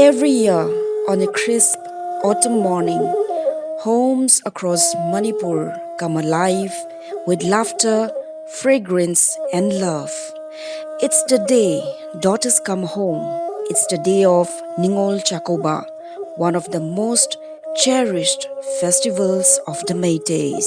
Every year, on a crisp autumn morning, homes across Manipur come alive with laughter, fragrance, and love. It's the day daughters come home. It's the day of Ningol Chak-Kouba, one of the most cherished festivals of the Métis.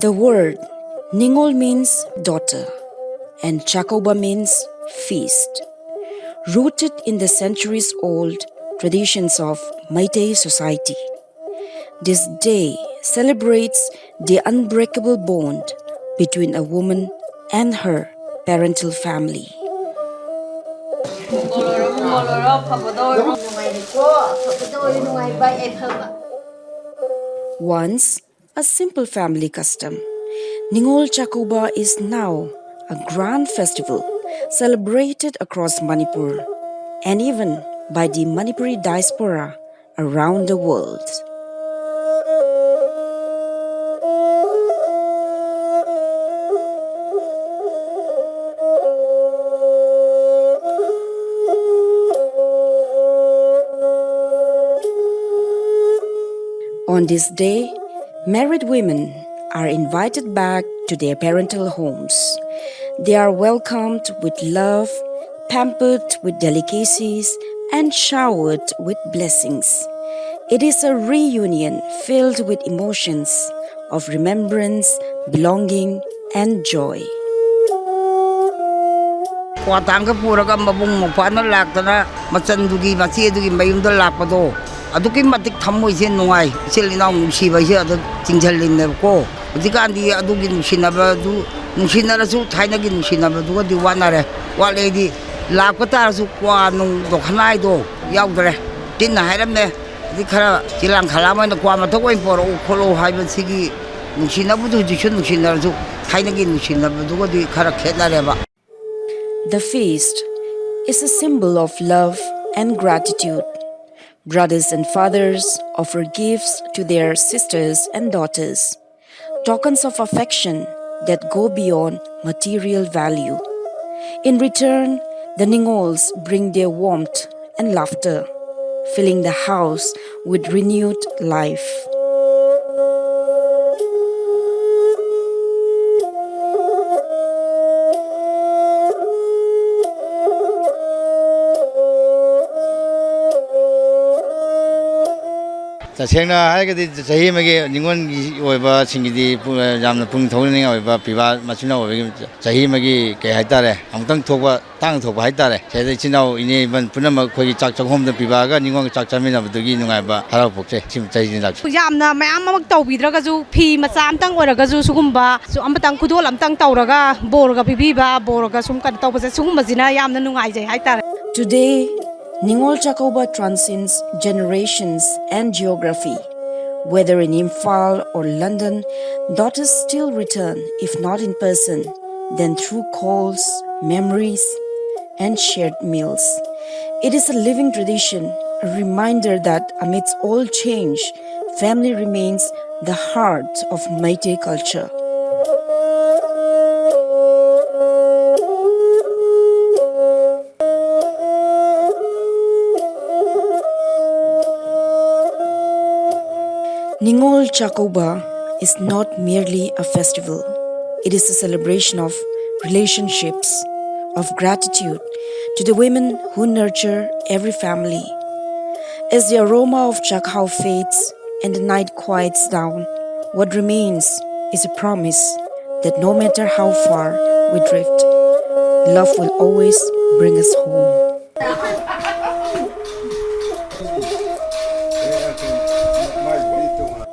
The word Ningol means daughter and Chak-Kouba means feast. Rooted in the centuries-old traditions of Métis society, this day celebrates the unbreakable bond between a woman and her parental family. Once a simple family custom, Ningol Chak-Kouba is now a grand festival celebrated across Manipur and even by the Manipuri diaspora around the world. On this day, married women are invited back to their parental homes. They are welcomed with love, pampered with delicacies, and showered with blessings. It is a reunion filled with emotions of remembrance, belonging, and joy. Kwatanga puraga mabung mapana laktana machandugi machedugi mayumda lakpado aduki matik thammoi se nungai selina nungsiba se adu chingjallinne ko udikandi adugi nungsinaba du nungsinarasu thainagi nungsinaba du di wanare waledi lakpatarasu kwa nung dokhanai do yaudre tinna hairamne di khara chilang khalamana kwa mathokoi poro kholo haiba sigi nungsinabu du jiksu nungsinarasu thainagi nungsinaba du di khara khetnareba. The feast is a symbol of love and gratitude. Brothers and fathers offer gifts to their sisters and daughters, tokens of affection that go beyond material value. In return, the Ningols bring their warmth and laughter, filling the house with renewed life. Tasengna haigadi sahi mage ningon gi oiba singidi jamna pung thawning oiba piba machina oiba sahi mage ke haitare amtang thokba tang thokba haitare chede chinau ine ban punama khoi chak chakhom da piba ga ningon chak chamina budugi nungai ba harau pokse sim chai lak yamna mayam amak tawbidraga ju phi macha amtang oraga ju sugumba su amtang khudol amtang tawraga borga pibiba borga sum kan tawba sugumba jina yamna nungai jai haitare. Today, Ningol Chak-Kouba transcends generations and geography. Whether in Imphal or London, daughters still return, if not in person, then through calls, memories, and shared meals. It is a living tradition, a reminder that amidst all change, family remains the heart of Métis culture. Ningol Chak-Kouba is not merely a festival. It is a celebration of relationships, of gratitude to the women who nurture every family. As the aroma of Chak-Kouba fades and the night quiets down, what remains is a promise that no matter how far we drift, love will always bring us home.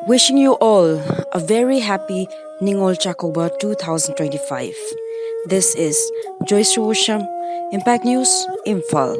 Wishing you all a very happy Ningol Chak-Kouba 2025. This is Joyce Rusham, Impact News, Imphal.